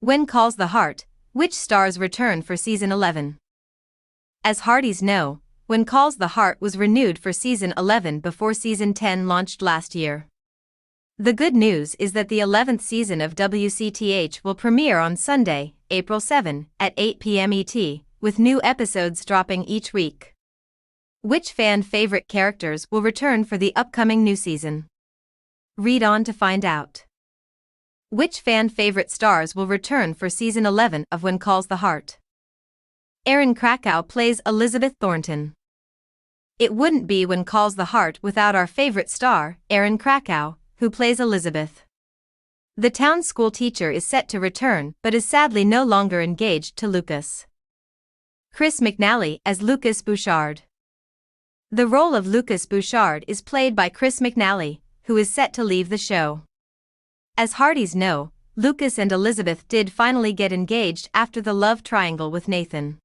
When Calls the Heart, which stars return for Season 11? As Hardys know, When Calls the Heart was renewed for Season 11 before Season 10 launched last year. The good news is that the 11th season of WCTH will premiere on Sunday, April 7, at 8 p.m. ET, with new episodes dropping each week. Which fan-favorite characters will return for the upcoming new season? Read on to find out. Which fan-favorite stars will return for Season 11 of When Calls the Heart? Erin Krakow plays Elizabeth Thornton. It wouldn't be When Calls the Heart without our favorite star, Erin Krakow, who plays Elizabeth. The town school teacher is set to return but is sadly no longer engaged to Lucas. Chris McNally as Lucas Bouchard. The role of Lucas Bouchard is played by Chris McNally, who is set to leave the show. As Hardys know, Lucas and Elizabeth did finally get engaged after the love triangle with Nathan.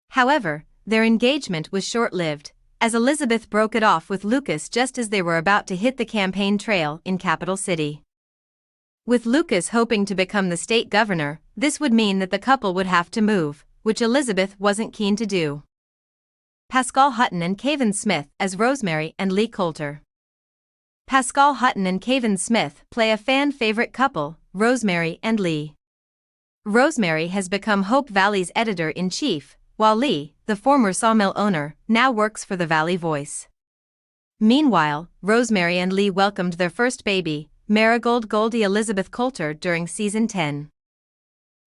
However, their engagement was short-lived, as Elizabeth broke it off with Lucas just as they were about to hit the campaign trail in Capital City. With Lucas hoping to become the state governor, this would mean that the couple would have to move, which Elizabeth wasn't keen to do. Pascal Hutton and Kevin Smith as Rosemary and Lee Coulter. Pascal Hutton and Kevin Smith play a fan-favorite couple, Rosemary and Lee. Rosemary has become Hope Valley's editor-in-chief, while Lee, the former sawmill owner, now works for the Valley Voice. Meanwhile, Rosemary and Lee welcomed their first baby, Marigold Goldie Elizabeth Coulter, during Season 10.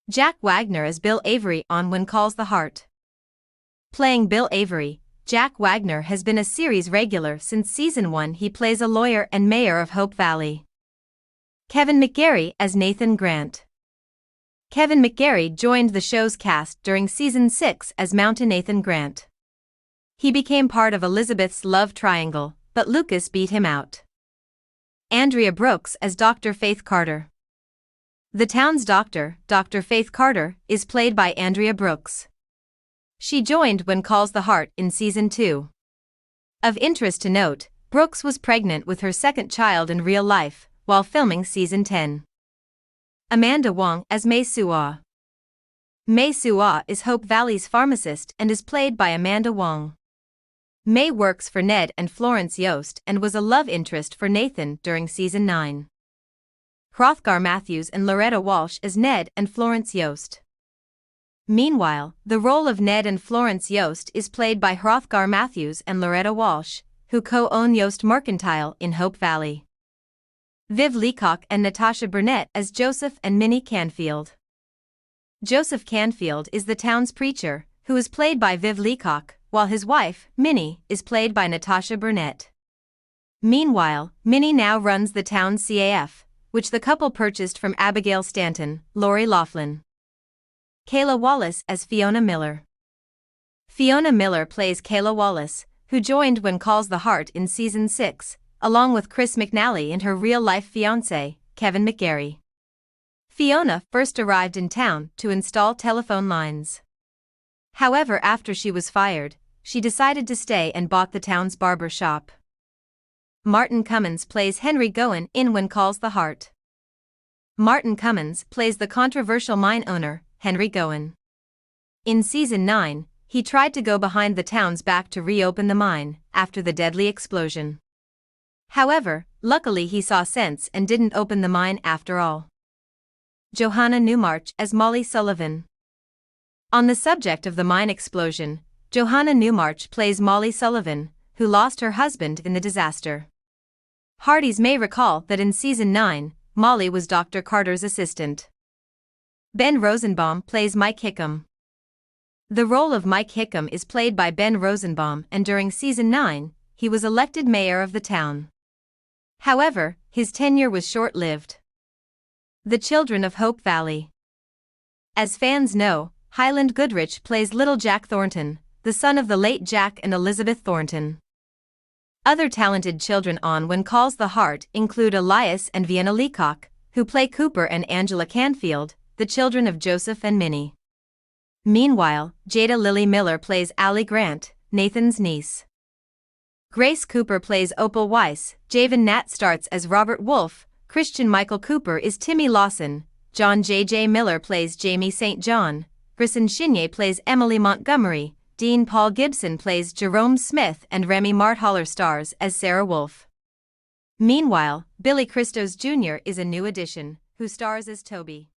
Jack Wagner as Bill Avery on When Calls the Heart. Playing Bill Avery, Jack Wagner has been a series regular since Season 1. He plays a lawyer and mayor of Hope Valley. Kevin McGarry as Nathan Grant. Kevin McGarry joined the show's cast during Season 6 as Mountain Nathan Grant. He became part of Elizabeth's love triangle, but Lucas beat him out. Andrea Brooks as Dr. Faith Carter. The town's doctor, Dr. Faith Carter, is played by Andrea Brooks. She joined When Calls the Heart in Season 2. Of interest to note, Brooks was pregnant with her second child in real life, while filming Season 10. Amanda Wong as Mei Suah. Mei Suah is Hope Valley's pharmacist and is played by Amanda Wong. Mei works for Ned and Florence Yost and was a love interest for Nathan during Season 9. Hrothgar Matthews and Loretta Walsh as Ned and Florence Yost. Meanwhile, the role of Ned and Florence Yost is played by Hrothgar Matthews and Loretta Walsh, who co-own Yost Mercantile in Hope Valley. Viv Leacock and Natasha Burnett as Joseph and Minnie Canfield. Joseph Canfield is the town's preacher, who is played by Viv Leacock, while his wife, Minnie, is played by Natasha Burnett. Meanwhile, Minnie now runs the town's CAF, which the couple purchased from Abigail Stanton, Lori Loughlin. Kayla Wallace as Fiona Miller. Fiona Miller plays Kayla Wallace, who joined When Calls the Heart in Season 6, along with Chris McNally and her real-life fiancé, Kevin McGarry. Fiona first arrived in town to install telephone lines. However, after she was fired, she decided to stay and bought the town's barber shop. Martin Cummins plays Henry Goen in When Calls the Heart. Martin Cummins plays the controversial mine owner, Henry Goen. In Season 9, he tried to go behind the town's back to reopen the mine after the deadly explosion. However, luckily he saw sense and didn't open the mine after all. Johanna Newmarch as Molly Sullivan. On the subject of the mine explosion, Johanna Newmarch plays Molly Sullivan, who lost her husband in the disaster. Hardys may recall that in Season 9, Molly was Dr. Carter's assistant. Ben Rosenbaum plays Mike Hickam. The role of Mike Hickam is played by Ben Rosenbaum, and during Season 9, he was elected mayor of the town. However, his tenure was short-lived. The Children of Hope Valley. As fans know, Highland Goodrich plays Little Jack Thornton, the son of the late Jack and Elizabeth Thornton. Other talented children on When Calls the Heart include Elias and Vienna Leacock, who play Cooper and Angela Canfield, the children of Joseph and Minnie. Meanwhile, Jada Lily Miller plays Allie Grant, Nathan's niece. Grace Cooper plays Opal Weiss, Javen Nat starts as Robert Wolfe, Christian Michael Cooper is Timmy Lawson, John J.J. Miller plays Jamie St. John, Grison Chenier plays Emily Montgomery, Dean Paul Gibson plays Jerome Smith, and Remy Marthaler stars as Sarah Wolfe. Meanwhile, Billy Christos Jr. is a new addition, who stars as Toby.